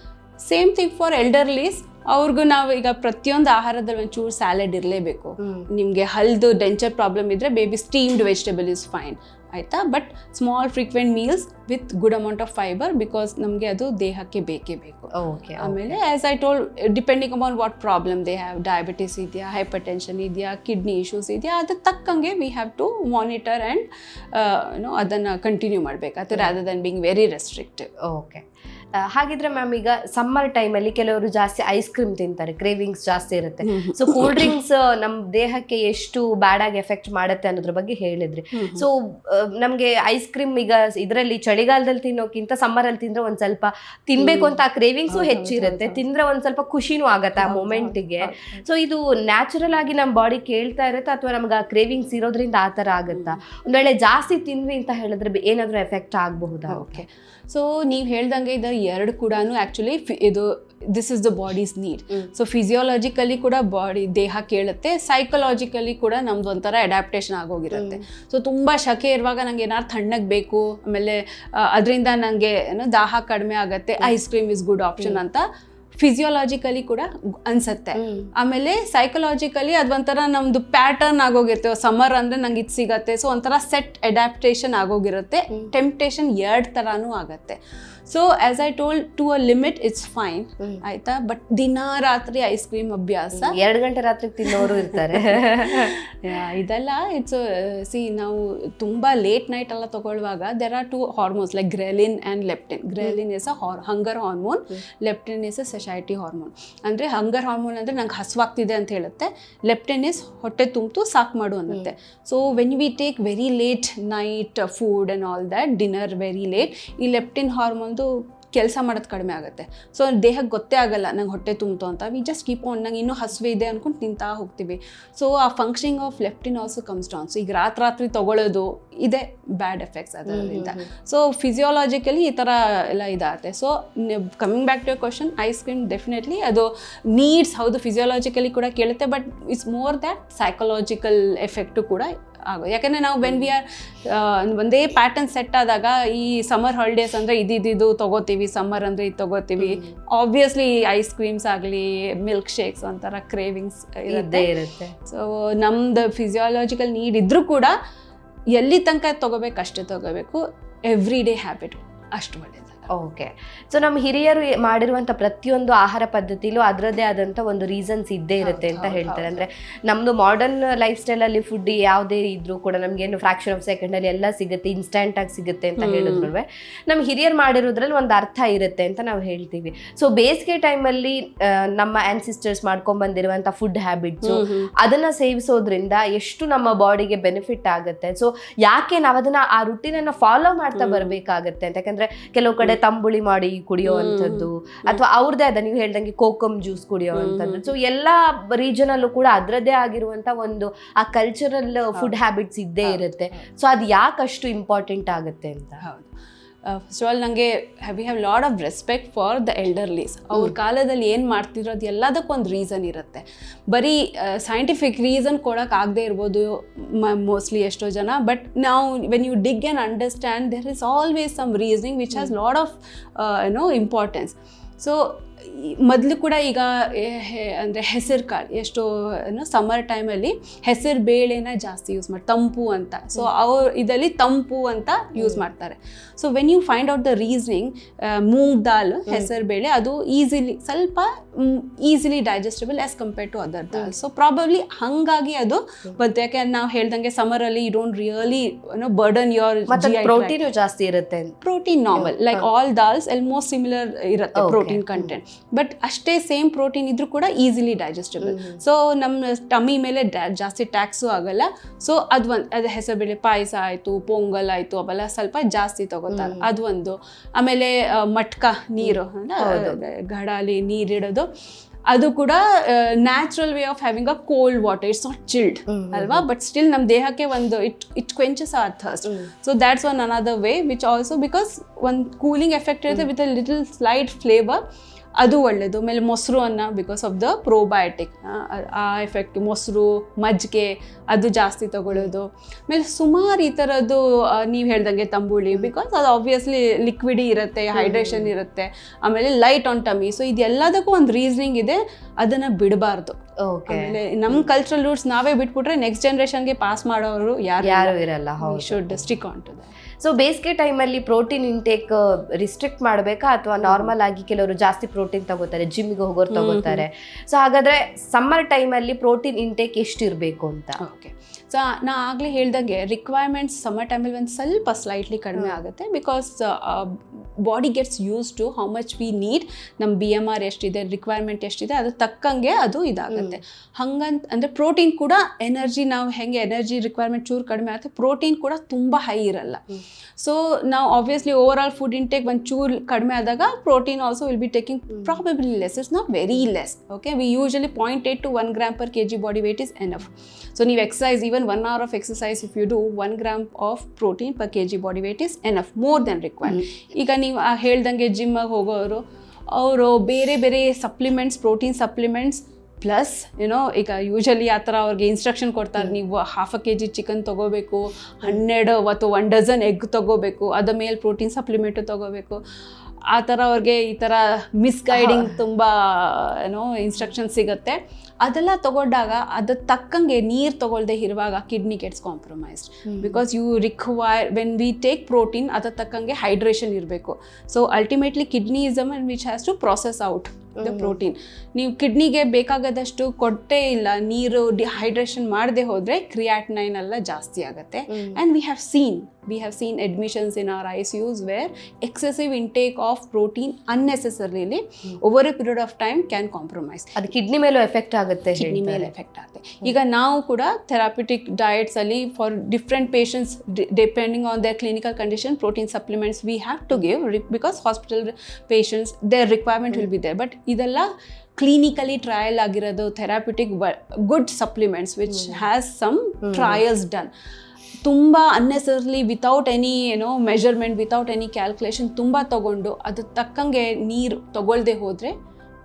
Same thing for elderlies. ಅವ್ರಿಗೂ ನಾವು ಈಗ ಪ್ರತಿಯೊಂದು ಆಹಾರದಲ್ಲಿ ಒಂಚೂರು ಸ್ಯಾಲೆಡ್ ಇರಲೇಬೇಕು. ನಿಮಗೆ ಹಲ್ದು ಡೆಂಚರ್ ಪ್ರಾಬ್ಲಮ್ ಇದ್ದರೆ baby steamed vegetable is fine, ಆಯಿತಾ. But small frequent meals with good amount of fibre, because ನಮಗೆ ಅದು ದೇಹಕ್ಕೆ ಬೇಕೇ ಬೇಕು. ಆಮೇಲೆ as I told, depending upon what problem they have, diabetes ಇದೆಯಾ, ಹೈಪರ್ ಇದೆಯಾ, ಕಿಡ್ನಿ ಇಶ್ಯೂಸ್ ಇದೆಯಾ, ಅದಕ್ಕೆ ತಕ್ಕಂಗೆ we have to monitor and ಅದನ್ನು ಕಂಟಿನ್ಯೂ ಮಾಡಬೇಕಾಗ್ತದೆ rather than being very restrictive. Okay. ಹಾಗಿದ್ರೆ ಮ್ಯಾಮ್, ಈಗ ಸಮ್ಮರ್ ಟೈಮಲ್ಲಿ ಕೆಲವರು ಜಾಸ್ತಿ ಐಸ್ ಕ್ರೀಮ್ ತಿಂತಾರೆ, ಕ್ರೇವಿಂಗ್ಸ್ ಜಾಸ್ತಿ ಇರುತ್ತೆ. ಸೊ ಕೂಲ್ ಡ್ರಿಂಕ್ಸ್ ನಮ್ಮ ದೇಹಕ್ಕೆ ಎಷ್ಟು ಬ್ಯಾಡ್ ಆಗಿ ಎಫೆಕ್ಟ್ ಮಾಡುತ್ತೆ ಅನ್ನೋದ್ರ ಬಗ್ಗೆ ಹೇಳಿದ್ರಿ. ಸೊ ನಮಗೆ ಐಸ್ ಕ್ರೀಮ್ ಈಗ ಇದರಲ್ಲಿ ಚಳಿಗಾಲದಲ್ಲಿ ತಿನ್ನೋಕ್ಕಿಂತ ಸಮ್ಮರಲ್ಲಿ ತಿಂದ್ರೆ ಒಂದ್ ಸ್ವಲ್ಪ ತಿನ್ಬೇಕು ಅಂತ ಆ ಕ್ರೇವಿಂಗ್ಸು ಹೆಚ್ಚಿರುತ್ತೆ, ತಿಂದ್ರೆ ಒಂದ್ ಸ್ವಲ್ಪ ಖುಷಿನೂ ಆಗತ್ತೆ ಆ ಮೂಮೆಂಟಿಗೆ. ಸೊ ಇದು ನ್ಯಾಚುರಲ್ ಆಗಿ ನಮ್ಮ ಬಾಡಿ ಕೇಳ್ತಾ ಇರುತ್ತೆ, ಅಥವಾ ನಮ್ಗೆ ಆ ಕ್ರೇವಿಂಗ್ಸ್ ಇರೋದ್ರಿಂದ ಆ ಥರ ಆಗುತ್ತಾ? ಒಂದ್ ವೇಳೆ ಜಾಸ್ತಿ ತಿನ್ವಿ ಅಂತ ಹೇಳಿದ್ರೆ ಏನಾದರೂ ಎಫೆಕ್ಟ್ ಆಗಬಹುದಾ? ಓಕೆ. ಸೊ ನೀವು ಹೇಳ್ದಂಗೆ ಇದು ಎರಡು ಕೂಡ ಆ್ಯಕ್ಚುಲಿ ಇದು this is the bodies need. So physiologically ಕೂಡ ಬಾಡಿ ದೇಹ ಕೇಳುತ್ತೆ, ಸೈಕಲಾಜಿಕಲಿ ಕೂಡ ನಮ್ದು ಒಂಥರ ಅಡ್ಯಾಪ್ಟೇಷನ್ ಆಗೋಗಿರುತ್ತೆ. ಸೊ ತುಂಬ ಶಕೆ ಇರುವಾಗ ನಂಗೆ ಏನಾದ್ರು ತಣ್ಣಗೆ ಬೇಕು, ಆಮೇಲೆ ಅದರಿಂದ ನನಗೆ ದಾಹ ಕಡಿಮೆ ಆಗುತ್ತೆ, ice cream is good option ಅಂತ ಫಿಸಿಯಾಲಜಿಕಲಿ ಕೂಡ ಅನ್ಸುತ್ತೆ. ಆಮೇಲೆ ಸೈಕಲಾಜಿಕಲಿ ಅದೊಂಥರ ನಮ್ದು ಪ್ಯಾಟರ್ನ್ ಆಗೋಗಿರ್ತೇವೆ. ಸಮ್ಮರ್ ಅಂದರೆ ನಂಗೆ ಇದು ಸಿಗತ್ತೆ, ಸೊ ಒಂಥರ ಸೆಟ್ ಅಡ್ಯಾಪ್ಟೇಷನ್ ಆಗೋಗಿರುತ್ತೆ. ಟೆಂಪ್ಟೇಷನ್ ಎರಡು ಥರನೂ ಆಗತ್ತೆ. So as I told, to a limit it's fine, ಆಯ್ತಾ. ಬಟ್ ದಿನ ರಾತ್ರಿ ಐಸ್ ಕ್ರೀಮ್ ಅಭ್ಯಾಸ, 2 ಗಂಟೆ ರಾತ್ರಿ ತಿನ್ನೋರು ಇರ್ತಾರೆ. ಇದೆಲ್ಲ ಇಟ್ಸ್ ನಾವು ತುಂಬ ಲೇಟ್ ನೈಟ್ ಎಲ್ಲ ತಗೊಳ್ಳುವಾಗ there are 2 hormones like ghrelin and leptin. Ghrelin is a hunger hormone, leptin is a satiety hormone. ಅಂದರೆ ಹಂಗರ್ ಹಾರ್ಮೋನ್ ಅಂದರೆ ನಂಗೆ ಹಸುವಾಗ್ತಿದೆ ಅಂತ ಹೇಳುತ್ತೆ, ಲೆಪ್ಟಿನ್ ಇಸ್ ಹೊಟ್ಟೆ ತುಂಬಿತು ಸಾಕು ಮಾಡು ಅನ್ನುತ್ತೆ. So when we take very late night food and all that, dinner very late, ಈ ಲೆಪ್ಟಿನ್ ಹಾರ್ಮೋನ್ ಕೆಲಸ ಮಾಡೋದು ಕಡಿಮೆ ಆಗುತ್ತೆ. ಸೊ ದೇಹಕ್ಕೆ ಗೊತ್ತೇ ಆಗಲ್ಲ ನಂಗೆ ಹೊಟ್ಟೆ ತುಂಬಿತು ಅಂತ. ವಿ ಜಸ್ಟ್ ಕೀಪ್ ಆನ್, ನಂಗೆ ಇನ್ನೂ ಹಸುವೆ ಇದೆ ಅಂದ್ಕೊಂಡು ತಿಂತಾ ಹೋಗ್ತೀವಿ. ಸೊ ಆ functioning of leptin also comes down. So ಈಗ ರಾತ್ರಿ ತೊಗೊಳ್ಳೋದು ಇದೆ ಬ್ಯಾಡ್ ಎಫೆಕ್ಟ್ಸ್ ಅದರಿಂದ. ಸೊ ಫಿಸಿಯಾಲಜಿಕಲಿ ಈ ಥರ ಎಲ್ಲ ಇದಾಗುತ್ತೆ. So coming back to your question, ice cream definitely ಅದು ನೀಡ್ಸ್, ಹೌದು ಫಿಸಿಯಾಲಜಿಕಲಿ ಕೂಡ ಕೇಳುತ್ತೆ, but it's more that psychological effect ಕೂಡ ಆಗೋದು. ಯಾಕಂದರೆ ನಾವು ವೆನ್ ವಿ ಆರ್ ಒಂದೇ ಪ್ಯಾಟರ್ನ್ ಸೆಟ್ ಆದಾಗ, ಈ ಸಮ್ಮರ್ ಹಾಲಿಡೇಸ್ ಅಂದರೆ ಇದು ತೊಗೋತೀವಿ, ಸಮ್ಮರ್ ಅಂದರೆ ಇದು ತೊಗೋತೀವಿ, ಆಬ್ವಿಯಸ್ಲಿ ಐಸ್ ಕ್ರೀಮ್ಸ್ ಆಗಲಿ ಮಿಲ್ಕ್ ಶೇಕ್ಸ್ ಒಂಥರ ಕ್ರೇವಿಂಗ್ಸ್ ಇರುತ್ತೆ. ಸೊ ನಮ್ದು ಫಿಸಿಯಾಲಜಿಕಲ್ ನೀಡ್ ಇದ್ದರೂ ಕೂಡ ಎಲ್ಲಿ ತನಕ ತೊಗೋಬೇಕು ಅಷ್ಟೇ ತೊಗೋಬೇಕು. ಎವ್ರಿ ಡೇ ಹ್ಯಾಬಿಟ್ ಅಷ್ಟು ಒಳ್ಳೆಯದು. ಓಕೆ. ಸೊ ನಮ್ಮ ಹಿರಿಯರು ಮಾಡಿರುವಂಥ ಪ್ರತಿಯೊಂದು ಆಹಾರ ಪದ್ಧತಿಲೂ ಅದರದ್ದೇ ಆದಂಥ ಒಂದು ರೀಸನ್ಸ್ ಇದ್ದೇ ಇರುತ್ತೆ ಅಂತ ಹೇಳ್ತಾರೆ. ಅಂದರೆ ನಮ್ಮದು ಮಾಡರ್ನ್ ಲೈಫ್ ಸ್ಟೈಲಲ್ಲಿ ಫುಡ್ ಯಾವುದೇ ಇದ್ರೂ ಕೂಡ ನಮಗೇನು ಫ್ರಾಕ್ಷನ್ ಆಫ್ ಸೆಕೆಂಡಲ್ಲಿ ಎಲ್ಲ ಸಿಗುತ್ತೆ, ಇನ್ಸ್ಟೆಂಟಾಗಿ ಸಿಗುತ್ತೆ ಅಂತ ಹೇಳಿದ್ರು ನಮ್ಮ ಹಿರಿಯರು ಮಾಡಿರೋದ್ರಲ್ಲಿ ಒಂದು ಅರ್ಥ ಇರುತ್ತೆ ಅಂತ ನಾವು ಹೇಳ್ತೀವಿ. ಸೊ ಬೇಸಿಗೆ ಟೈಮಲ್ಲಿ ನಮ್ಮ ಆನ್ಸಿಸ್ಟರ್ಸ್ ಮಾಡ್ಕೊಂಡ್ಬಂದಿರುವಂಥ ಫುಡ್ ಹ್ಯಾಬಿಟ್ಸು ಅದನ್ನು ಸೇವಿಸೋದ್ರಿಂದ ಎಷ್ಟು ನಮ್ಮ ಬಾಡಿಗೆ ಬೆನಿಫಿಟ್ ಆಗುತ್ತೆ. ಸೊ ಯಾಕೆ ನಾವು ಅದನ್ನು ಆ ರುಟೀನನ್ನು ಫಾಲೋ ಮಾಡ್ತಾ ಬರಬೇಕಾಗತ್ತೆ ಅಂತ. ಯಾಕಂದರೆ ಕೆಲವು ಕಡೆ ತಂಬುಳಿ ಮಾಡಿ ಕುಡಿಯೋವಂಥದ್ದು, ಅಥವಾ ಅವ್ರದ್ದೇ ಆದ ನೀವು ಹೇಳ್ದಂಗೆ ಕೋಕಮ್ ಜ್ಯೂಸ್ ಕುಡಿಯೋವಂಥದ್ದು. ಸೊ ಎಲ್ಲ ರೀಜನಲ್ಲೂ ಕೂಡ ಅದರದ್ದೇ ಆಗಿರುವಂಥ ಒಂದು ಆ ಕಲ್ಚರಲ್ ಫುಡ್ ಹ್ಯಾಬಿಟ್ಸ್ ಇದ್ದೇ ಇರುತ್ತೆ. ಸೊ ಅದು ಯಾಕಷ್ಟು ಇಂಪಾರ್ಟೆಂಟ್ ಆಗುತ್ತೆ ಅಂತ. ಹೌದು. ಫಸ್ಟ್ ಆಫ್ ಆಲ್ ನನಗೆ we have lot of respect for the elderlies. ಅವ್ರ ಕಾಲದಲ್ಲಿ ಏನು ಮಾಡ್ತಿದ್ರು ಅದು ಎಲ್ಲದಕ್ಕೊಂದು ರೀಸನ್ ಇರುತ್ತೆ. ಬರೀ ಸೈಂಟಿಫಿಕ್ ರೀಸನ್ ಕೊಡೋಕ್ಕಾಗದೇ ಇರ್ಬೋದು ಮೋಸ್ಟ್ಲಿ ಎಷ್ಟೋ ಜನ, ಬಟ್ ನಾವು when you dig and understand there is always some reasoning which has lot of importance. So ಮೊದಲು ಕೂಡ ಈಗ ಅಂದರೆ ಹೆಸರು ಕಾಳು ಎಷ್ಟೋ ಸಮ್ಮರ್ ಟೈಮಲ್ಲಿ ಹೆಸರು ಬೇಳೆನ ಜಾಸ್ತಿ ಯೂಸ್ ಮಾಡಿ ತಂಪು ಅಂತ. ಸೊ ಅವ್ರು ಇದರಲ್ಲಿ ತಂಪು ಅಂತ ಯೂಸ್ ಮಾಡ್ತಾರೆ. So when you find out the reasoning, moong dal ಹೆಸರು ಬೇಳೆ ಅದು ಸ್ವಲ್ಪ easily digestible as compared to other dal. So probably ಹಾಗಾಗಿ ಅದು ಬಂತು. ಯಾಕೆ ನಾವು ಹೇಳ್ದಂಗೆ ಸಮ್ಮರಲ್ಲಿ you don't really burden your protein ಜಾಸ್ತಿ ಇರುತ್ತೆ. Protein normal like all dals almost similar ಇರುತ್ತೆ ಪ್ರೋಟೀನ್ ಕಂಟೆಂಟ್, ಬಟ್ ಅಷ್ಟೇ ಸೇಮ್ ಪ್ರೋಟೀನ್ ಇದ್ರೂ ಕೂಡ ಈಸಿಲಿ ಡೈಜೆಸ್ಟಬಲ್. ಸೊ ನಮ್ಮ ಟಮ್ಮಿ ಮೇಲೆ ಜಾಸ್ತಿ ಟ್ಯಾಕ್ಸು ಆಗಲ್ಲ. ಸೊ ಅದು ಹೆಸರುಬೇಳೆ ಪಾಯಸ ಆಯಿತು, ಪೊಂಗಲ್ ಆಯಿತು, ಅವೆಲ್ಲ ಸ್ವಲ್ಪ ಜಾಸ್ತಿ ತಗೋತಾರೆ. ಅದು ಒಂದು. ಆಮೇಲೆ ಮಟ್ಕ ನೀರು ಗಡಾಲಿ ನೀರಿಡೋದು, ಅದು ಕೂಡ natural way of having a cold water. It's not chilled ಅಲ್ವಾ, ಬಟ್ ಸ್ಟಿಲ್ ನಮ್ಮ ದೇಹಕ್ಕೆ ಒಂದು it quenches our thirst. So that's one another way which also because ಒಂದು ಕೂಲಿಂಗ್ ಎಫೆಕ್ಟ್ ಇರುತ್ತೆ with a little slight flavour, ಅದು ಒಳ್ಳೆಯದು. ಆಮೇಲೆ ಮೊಸರು ಅನ್ನ ಬಿಕಾಸ್ ಆಫ್ ದ ಪ್ರೋಬಯೋಟಿಕ್ ಆ ಎಫೆಕ್ಟ್, ಮೊಸರು ಮಜ್ಜಿಗೆ ಅದು ಜಾಸ್ತಿ ತಗೊಳ್ಳೋದು. ಆಮೇಲೆ ಸುಮಾರು ಈ ಥರದ್ದು ನೀವು ಹೇಳ್ದಂಗೆ ತಂಬುಳಿ, ಬಿಕಾಸ್ ಅದು ಆಬ್ವಿಯಸ್ಲಿ ಲಿಕ್ವಿಡಿ ಇರುತ್ತೆ, ಹೈಡ್ರೇಷನ್ ಇರುತ್ತೆ, ಆಮೇಲೆ ಲೈಟ್ ಆನ್ ಟಮಿ. ಸೊ ಇದೆಲ್ಲದಕ್ಕೂ ಒಂದು ರೀಸನಿಂಗ್ ಇದೆ, ಅದನ್ನು ಬಿಡಬಾರ್ದು. ಆಮೇಲೆ ನಮ್ಮ ಕಲ್ಚರಲ್ ರೂಟ್ಸ್ ನಾವೇ ಬಿಟ್ಬಿಟ್ರೆ ನೆಕ್ಸ್ಟ್ ಜನರೇಷನ್ಗೆ ಪಾಸ್ ಮಾಡೋರು ಯಾರು ಇರಲ್ಲ. Should stick on to that. So ಬೇಸಿಗೆ ಟೈಮಲ್ಲಿ ಪ್ರೋಟೀನ್ ಇಂಟೇಕ್ ರಿಸ್ಟ್ರಿಕ್ಟ್ ಮಾಡಬೇಕಾ, ಅಥವಾ ನಾರ್ಮಲ್ ಆಗಿ ಕೆಲವರು ಜಾಸ್ತಿ ಪ್ರೋಟೀನ್ ತಗೋತಾರೆ, ಜಿಮ್ಗೆ ಹೋಗೋರು ತಗೋತಾರೆ. ಸೊ ಹಾಗಾದ್ರೆ ಸಮ್ಮರ್ ಟೈಮಲ್ಲಿ ಪ್ರೋಟೀನ್ ಇಂಟೇಕ್ ಎಷ್ಟಿರಬೇಕು ಅಂತ? ಓಕೆ, ಸೊ ನಾ ಆಗಲೇ ಹೇಳ್ದಂಗೆ ರಿಕ್ವೈರ್ಮೆಂಟ್ಸ್ ಸಮ್ಮರ್ ಟೈಮಲ್ಲಿ ಒಂದು ಸ್ವಲ್ಪ ಸ್ಲೈಟ್ಲಿ ಕಡಿಮೆ ಆಗುತ್ತೆ, because body gets use to how much we need. ನಮ್ಮ BMR ಎಷ್ಟಿದೆ, ರಿಕ್ವೈರ್ಮೆಂಟ್ ಎಷ್ಟಿದೆ, ಅದು ತಕ್ಕಂಗೆ ಅದು ಇದಾಗುತ್ತೆ. ಹಂಗಂತ ಅಂದರೆ ಪ್ರೋಟೀನ್ ಕೂಡ ನಾವು ಹೆಂಗೆ ಎನರ್ಜಿ ರಿಕ್ವೈರ್ಮೆಂಟ್ ಚೂರು ಕಡಿಮೆ ಆಗುತ್ತೆ, ಪ್ರೋಟೀನ್ ಕೂಡ ತುಂಬ ಹೈ ಇರಲ್ಲ. ಸೊ ನಾವು obviously over all food intake ಒಂದು ಚೂರು ಕಡಿಮೆ ಆದಾಗ protein also will be taking probably less. It's not very less. Okay, V usually 0.8 to 1 gram per kg body weight is enough. So ನೀವು exercise, even 1 hour of exercise if you do, 1 gram of protein per kg body weight is enough, more than required. ಈಗ ನೀವು ಹೇಳ್ದಂಗೆ ಜಿಮ್ಮಿಗೆ ಹೋಗೋರು ಅವರು ಬೇರೆ ಬೇರೆ supplements, protein supplements plus ಈಗ usually ಆ ಥರ ಅವ್ರಿಗೆ ಇನ್ಸ್ಟ್ರಕ್ಷನ್ ಕೊಡ್ತಾರೆ, ನೀವು 1/2 kg ಚಿಕನ್ ತೊಗೋಬೇಕು, 12 ಅಥವಾ 1 dozen ಎಗ್ ತೊಗೋಬೇಕು, ಅದ ಮೇಲೆ ಪ್ರೋಟೀನ್ ಸಪ್ಲಿಮೆಂಟು ತೊಗೋಬೇಕು. ಆ ಥರ ಅವ್ರಿಗೆ ಈ ಥರ ಮಿಸ್ಗೈಡಿಂಗ್ ತುಂಬ ಇನ್ಸ್ಟ್ರಕ್ಷನ್ ಸಿಗುತ್ತೆ. ಅದೆಲ್ಲ ತಗೊಂಡಾಗ ಅದು ತಕ್ಕಂಗೆ ನೀರು ತಗೊಳ್ದೆ ಇರುವಾಗ kidney gets compromised, because you require when we take protein ಅದ್ರ ತಕ್ಕಂಗೆ ಹೈಡ್ರೇಷನ್ ಇರಬೇಕು. So ultimately kidney is the one which has to process out the protein. ನೀವು ಕಿಡ್ನಿಗೆ ಬೇಕಾಗದಷ್ಟು ಕೊಟ್ಟೇ ಇಲ್ಲ, ನೀರು ಡಿಹೈಡ್ರೇಷನ್ ಮಾಡದೆ ಹೋದರೆ ಕ್ರಿಯಾಟಿನೈನ್ ಎಲ್ಲ ಜಾಸ್ತಿ ಆಗುತ್ತೆ. And we have seen admissions in our ICUs where excessive intake of protein unnecessarily over a period of time can compromise. ಅದು ಕಿಡ್ನಿ ಮೇಲೂ ಎಫೆಕ್ಟ್ ಆಗುತ್ತೆ. ಕಿಡ್ನಿ ಮೇಲೆ ಎಫೆಕ್ಟ್ ಆಗುತ್ತೆ. ಈಗ ನಾವು ಕೂಡ ಥೆರಪ್ಯೂಟಿಕ್ ಡಯಟ್ಸ್ ಅಲ್ಲಿ for different patients depending on their clinical condition protein supplements we have to give, because hospital patients their requirement will be there. But ಇದೆಲ್ಲ ಕ್ಲಿನಿಕಲಿ ಟ್ರಯಲ್ ಆಗಿರೋದು therapeutic good supplements which has some trials done. ತುಂಬ unnecessarily without any measurement, without any calculation ತುಂಬ ತೊಗೊಂಡು ಅದು ತಕ್ಕಂಗೆ ನೀರು ತೊಗೊಳ್ದೆ ಹೋದರೆ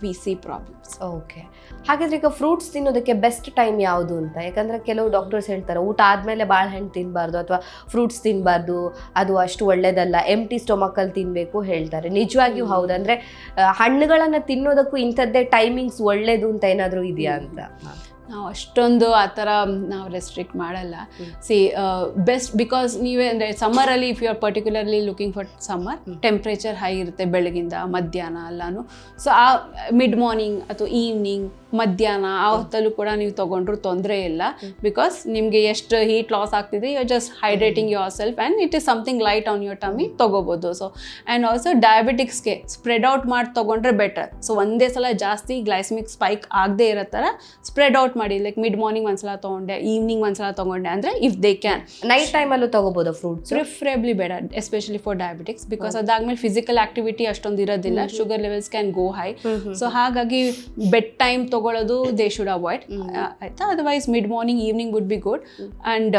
ವಿ ಸಿ ಪ್ರಾಬ್ಲಮ್ಸ್. ಓಕೆ, ಹಾಗಾದ್ರೆ ಈಗ ಫ್ರೂಟ್ಸ್ ತಿನ್ನೋದಕ್ಕೆ ಬೆಸ್ಟ್ ಟೈಮ್ ಯಾವುದು ಅಂತ? ಯಾಕಂದರೆ ಕೆಲವು ಡಾಕ್ಟರ್ಸ್ ಹೇಳ್ತಾರೆ ಊಟ ಆದಮೇಲೆ ಬಾಳೆಹಣ್ಣು ತಿನ್ನಬಾರ್ದು ಅಥವಾ ಫ್ರೂಟ್ಸ್ ತಿನ್ನಬಾರ್ದು, ಅದು ಅಷ್ಟು ಒಳ್ಳೆಯದಲ್ಲ, ಎಂಟಿ ಸ್ಟೊಮಕಲ್ಲಿ ತಿನ್ನಬೇಕು ಹೇಳ್ತಾರೆ. ನಿಜವಾಗಿಯೂ ಹೌದು? ಅಂದರೆ ಹಣ್ಣುಗಳನ್ನು ತಿನ್ನೋದಕ್ಕೂ ಇಂಥದ್ದೇ ಟೈಮಿಂಗ್ಸ್ ಒಳ್ಳೆಯದು ಅಂತ ಏನಾದರೂ ಇದೆಯಾ ಅಂತ? ನಾವು ಅಷ್ಟೊಂದು ಆ ಥರ ನಾವು ರೆಸ್ಟ್ರಿಕ್ಟ್ ಮಾಡಲ್ಲ. ಬೆಸ್ಟ್ ಬಿಕಾಸ್ ನೀವೇ ಅಂದರೆ ಸಮ್ಮರಲ್ಲಿ if you are particularly looking for summer, temperature high ಇರುತ್ತೆ ಬೆಳಗಿಂದ ಮಧ್ಯಾಹ್ನ ಎಲ್ಲನೂ. ಸೊ ಆ ಮಿಡ್ ಮಾರ್ನಿಂಗ್ ಅಥವಾ ಈವ್ನಿಂಗ್ ಮಧ್ಯಾಹ್ನ ಆ ಹೊತ್ತಲ್ಲೂ ಕೂಡ ನೀವು ತೊಗೊಂಡ್ರು ತೊಂದರೆ ಇಲ್ಲ, ಬಿಕಾಸ್ ನಿಮಗೆ ಎಷ್ಟು ಹೀಟ್ ಲಾಸ್ ಆಗ್ತಿದೆ, you are just hydrating yourself and it is something light on your tummy ತೊಗೋಬೋದು. ಸೊ ಆ್ಯಂಡ್ ಆಲ್ಸೋ ಡಯಾಬಿಟಿಕ್ಸ್ಗೆ ಸ್ಪ್ರೆಡ್ ಔಟ್ ಮಾಡಿ ತೊಗೊಂಡ್ರೆ ಬೆಟರ್. ಸೊ ಒಂದೇ ಸಲ ಜಾಸ್ತಿ ಗ್ಲೈಸಮಿಕ್ ಸ್ಪೈಕ್ ಆಗದೆ ಇರೋ ಥರ ಸ್ಪ್ರೆಡ್ ಔಟ್ ಮಾಡಿ ಲೈಕ್ ಮಿಡ್ ಮಾರ್ನಿಂಗ್ ಒಂದ್ಸಲ ತೊಗೊಂಡೆ, ಈವ್ನಿಂಗ್ ಒಂದ್ಸಲ ತೊಗೊಂಡೆ ಅಂದರೆ ಇಫ್ ದೇ ಕ್ಯಾನ್. ನೈಟ್ ಟೈಮಲ್ಲೂ ತಗೋಬೋದಾ ಫ್ರೂಟ್ಸ್? ಪ್ರಿಫರೇಬ್ಲಿ ಬೇಡ, ಎಸ್ಪೆಷಲಿ ಫಾರ್ ಡಯಾಬಿಟಿಕ್ಸ್, ಬಿಕಾಸ್ ಅದಾದ್ಮೇಲೆ ಫಿಸಿಕಲ್ ಆಕ್ಟಿವಿಟಿ ಅಷ್ಟೊಂದು ಇರೋದಿಲ್ಲ, sugar levels can go high. So ಹಾಗಾಗಿ ಬೆಡ್ ಟೈಮ್ ತೊಗೊಳ್ಳೋದು ದೇ ಶುಡ್ ಅವಾಯ್ಡ್ ಆಯಿತಾ. Otherwise mid morning evening would be good. And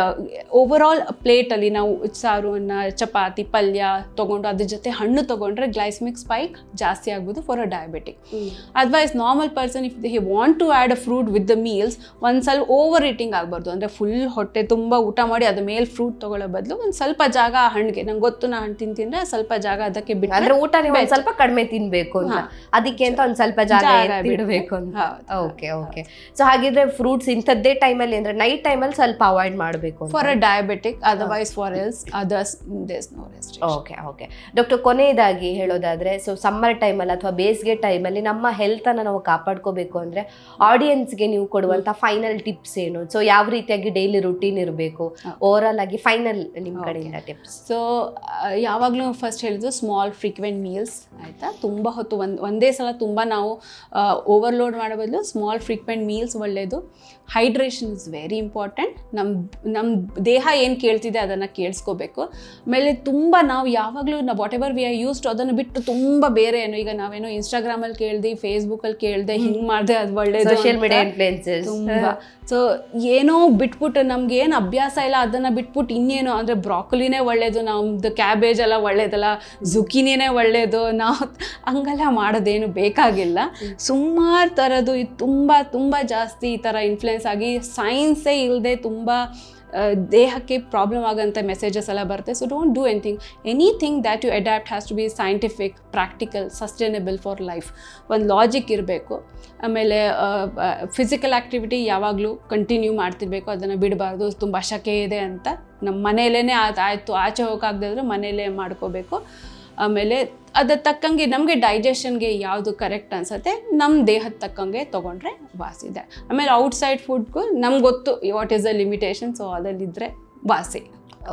overall ಪ್ಲೇಟಲ್ಲಿ ನಾವು ಸಾರು, ಅನ್ನ, ಚಪಾತಿ, ಪಲ್ಯ ತೊಗೊಂಡು ಅದ್ರ ಜೊತೆ ಹಣ್ಣು ತೊಗೊಂಡ್ರೆ ಗ್ಲೈಸೆಮಿಕ್ ಸ್ಪೈಕ್ ಜಾಸ್ತಿ ಆಗ್ಬೋದು for a diabetic. Otherwise normal person if they want to add a fruit with the meals, ಒಂದು ಸ್ವಲ್ಪ ಓವರ್ ಈಟಿಂಗ್ ಆಗಬಾರ್ದು. ಅಂದರೆ ಫುಲ್ ಹೊಟ್ಟೆ ತುಂಬ ಊಟ ಮಾಡಿ ಅದ್ರ ಮೇಲೆ ಫ್ರೂಟ್ ತೊಗೊಳ್ಳೋ ಬದಲು ಒಂದು ಸ್ವಲ್ಪ ಜಾಗ ಹಣ್ಣಿಗೆ, ನಂಗೆ ಗೊತ್ತು ನಾ ಹಣ್ಣು ತಿಂತಿದ್ರೆ ಸ್ವಲ್ಪ ಜಾಗ ಅದಕ್ಕೆ ಬಿಟ್ಟು, ಅಂದ್ರೆ ಊಟ ನೀವು ಒಂದು ಸ್ವಲ್ಪ ಕಡಿಮೆ ತಿನ್ಬೇಕು ಅಂತ, ಅದಕ್ಕೆ ಅಂತ ಒಂದು ಸ್ವಲ್ಪ ಜಾಗ ಬಿಡಬೇಕು ಅಂತ. Okay okay. ಸೊ ಹಾಗಿದ್ರೆ ಫ್ರೂಟ್ಸ್ ಇಂಥದ್ದೇ ಟೈಮಲ್ಲಿ ಅಂದ್ರೆ ನೈಟ್ ಟೈಮಲ್ಲಿ ಸ್ವಲ್ಪ ಅವಾಯ್ಡ್ ಮಾಡಬೇಕು for a diabetic. Otherwise for else others there is no restriction. Okay okay doctor, ಕೊನೆಯದಾಗಿ ಹೇಳೋದಾದ್ರೆ, ಸೊ ಸಮ್ಮರ್ ಟೈಮಲ್ಲಿ ಅಥವಾ ಬೇಸಿಗೆ ಟೈಮಲ್ಲಿ ನಮ್ಮ ಹೆಲ್ತನ್ನು ನಾವು ಕಾಪಾಡ್ಕೋಬೇಕು ಅಂದರೆ ಆಡಿಯನ್ಸ್ಗೆ ನೀವು ಕೊಡುವಂಥ ಫೈನಲ್ ಟಿಪ್ಸ್ ಏನು? ಸೊ ಯಾವ ರೀತಿಯಾಗಿ ಡೈಲಿ ರುಟೀನ್ ಇರಬೇಕು, ಓವರ್ ಆಲ್ ಆಗಿ ಫೈನಲ್ ನಿಮ್ಮ ಕಡೆಯಿಂದ ಟಿಪ್ಸ್? ಸೊ ಯಾವಾಗಲೂ ಫಸ್ಟ್ ಹೇಳಿದ್ದು ಸ್ಮಾಲ್ ಫ್ರೀಕ್ವೆಂಟ್ ಮೀಲ್ಸ್ ಆಯಿತಾ. ತುಂಬ ಹೊತ್ತು ಒಂದೇ ಸಲ ತುಂಬ ನಾವು ಓವರ್ಲೋಡ್ ಮಾಡೋ ಬದಲು ಸ್ಮಾಲ್ ಫ್ರೀಕ್ವೆಂಟ್ ಮೀಲ್ಸ್ ಒಳ್ಳೆಯದು. Hydration is very important. ನಮ್ಮ ದೇಹ ಏನು ಕೇಳ್ತಿದೆ ಅದನ್ನು ಕೇಳಿಸ್ಕೋಬೇಕು. ಆಮೇಲೆ ತುಂಬ ನಾವು ಯಾವಾಗಲೂ what ever we are used ಅದನ್ನು ಬಿಟ್ಟು ತುಂಬ ಬೇರೆ ಏನೋ, ಈಗ ನಾವೇನೋ ಇನ್ಸ್ಟಾಗ್ರಾಮಲ್ಲಿ ಕೇಳ್ದೆ, ಫೇಸ್ಬುಕ್ಕಲ್ಲಿ ಕೇಳ್ದೆ, ಹಿಂಗೆ ಮಾಡಿದೆ ಅದು ಒಳ್ಳೇದು, ಸೋಷಿಯಲ್ ಮೀಡಿಯಾ ಇನ್ಫ್ಲುಯೆನ್ಸಸ್ ತುಂಬ. ಸೊ ಏನೋ ಬಿಟ್ಬಿಟ್ಟು ನಮ್ಗೆ ಏನು ಅಭ್ಯಾಸ ಇಲ್ಲ ಅದನ್ನು ಬಿಟ್ಬಿಟ್ಟು ಇನ್ನೇನೋ, ಅಂದರೆ ಬ್ರಾಕೊಲಿನೇ ಒಳ್ಳೇದು, ನಮ್ಮದು ಕ್ಯಾಬೇಜ್ ಎಲ್ಲ ಒಳ್ಳೇದಲ್ಲ, ಜುಕಿನಿನೇ ಒಳ್ಳೇದು, ನಾವು ಹಂಗೆಲ್ಲ ಮಾಡೋದೇನು ಬೇಕಾಗಿಲ್ಲ. ಸುಮಾರು ಥರದ್ದು ಇದು ತುಂಬ ಜಾಸ್ತಿ ಈ ಥರ ಇನ್ಫ್ಲುಯೆನ್ಸ್ ಆಗಿ ಸೈನ್ಸೇ ಇಲ್ಲದೆ ತುಂಬ ದೇಹಕ್ಕೆ ಪ್ರಾಬ್ಲಮ್ ಆಗೋಂಥ ಮೆಸೇಜಸ್ ಎಲ್ಲ ಬರುತ್ತೆ. So don't do anything that you adapt has to be scientific, practical, sustainable for life. ಒಂದು ಲಾಜಿಕ್ ಇರಬೇಕು. ಆಮೇಲೆ ಫಿಸಿಕಲ್ ಆ್ಯಕ್ಟಿವಿಟಿ ಯಾವಾಗಲೂ ಕಂಟಿನ್ಯೂ ಮಾಡ್ತಿರ್ಬೇಕು, ಅದನ್ನು ಬಿಡಬಾರ್ದು. ತುಂಬ ಶಕೆ ಇದೆ ಅಂತ ನಮ್ಮ ಮನೆಯಲ್ಲೇ ಆಯಿತು, ಆಚೆ ಹೋಗೋಕ್ಕಾಗದಿದ್ರೆ ಮನೆಯಲ್ಲೇ ಮಾಡ್ಕೋಬೇಕು. ಆಮೇಲೆ ಅದ್ರ ತಕ್ಕಂಗೆ ನಮಗೆ ಡೈಜೆಷನ್ಗೆ ಯಾವುದು ಕರೆಕ್ಟ್ ಅನ್ಸುತ್ತೆ ನಮ್ಮ ದೇಹದ ತಕ್ಕಂಗೆ ತೊಗೊಂಡ್ರೆ ವಾಸಿದೆ. ಆಮೇಲೆ ಔಟ್ಸೈಡ್ ಫುಡ್ಗೂ ನಮ್ಗೆ ಗೊತ್ತು what is the limitation, so ಅದರಲ್ಲಿದ್ದರೆ ವಾಸಿ.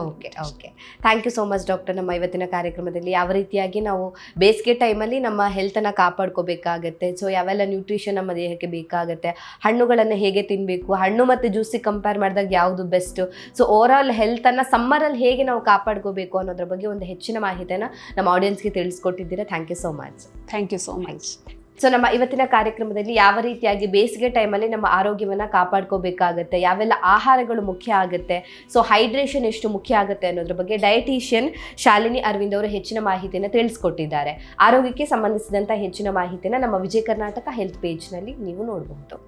Okay okay. Thank you so much doctor. ನಮ್ಮ ಇವತ್ತಿನ ಕಾರ್ಯಕ್ರಮದಲ್ಲಿ ಯಾವ ರೀತಿಯಾಗಿ ನಾವು ಬೇಸಿಗೆ ಟೈಮಲ್ಲಿ ನಮ್ಮ ಹೆಲ್ತನ್ನು ಕಾಪಾಡ್ಕೋಬೇಕಾಗತ್ತೆ, ಸೊ ಯಾವೆಲ್ಲ ನ್ಯೂಟ್ರಿಷನ್ ನಮ್ಮ ದೇಹಕ್ಕೆ ಬೇಕಾಗುತ್ತೆ, ಹಣ್ಣುಗಳನ್ನು ಹೇಗೆ ತಿನ್ನಬೇಕು, ಹಣ್ಣು ಮತ್ತು ಜ್ಯೂಸಿಗೆ ಕಂಪೇರ್ ಮಾಡಿದಾಗ ಯಾವುದು ಬೆಸ್ಟು, ಸೊ ಓವರ್ ಆಲ್ ಹೆಲ್ತನ್ನು ಸಮ್ಮರಲ್ಲಿ ಹೇಗೆ ನಾವು ಕಾಪಾಡ್ಕೋಬೇಕು ಅನ್ನೋದ್ರ ಬಗ್ಗೆ ಒಂದು ಹೆಚ್ಚಿನ ಮಾಹಿತಿಯನ್ನು ನಮ್ಮ ಆಡಿಯನ್ಸ್ಗೆ ತಿಳಿಸ್ಕೊಟ್ಟಿದ್ದೀರಾ. Thank you so much. Thank you so much. So ನಮ್ಮ ಇವತ್ತಿನ ಕಾರ್ಯಕ್ರಮದಲ್ಲಿ ಯಾವ ರೀತಿಯಾಗಿ ಬೇಸಿಗೆ ಟೈಮಲ್ಲಿ ನಮ್ಮ ಆರೋಗ್ಯವನ್ನು ಕಾಪಾಡ್ಕೋಬೇಕಾಗತ್ತೆ, ಯಾವೆಲ್ಲ ಆಹಾರಗಳು ಮುಖ್ಯ ಆಗುತ್ತೆ, ಸೊ ಹೈಡ್ರೇಷನ್ ಎಷ್ಟು ಮುಖ್ಯ ಆಗುತ್ತೆ ಅನ್ನೋದ್ರ ಬಗ್ಗೆ ಡಯಟಿಷಿಯನ್ ಶಾಲಿನಿ ಅರವಿಂದ್ ಅವರು ಹೆಚ್ಚಿನ ಮಾಹಿತಿಯನ್ನು ತಿಳಿಸ್ಕೊಟ್ಟಿದ್ದಾರೆ. ಆರೋಗ್ಯಕ್ಕೆ ಸಂಬಂಧಿಸಿದಂಥ ಹೆಚ್ಚಿನ ಮಾಹಿತಿಯನ್ನು ನಮ್ಮ ವಿಜಯ ಕರ್ನಾಟಕ ಹೆಲ್ತ್ ಪೇಜ್ನಲ್ಲಿ ನೀವು ನೋಡಬಹುದು.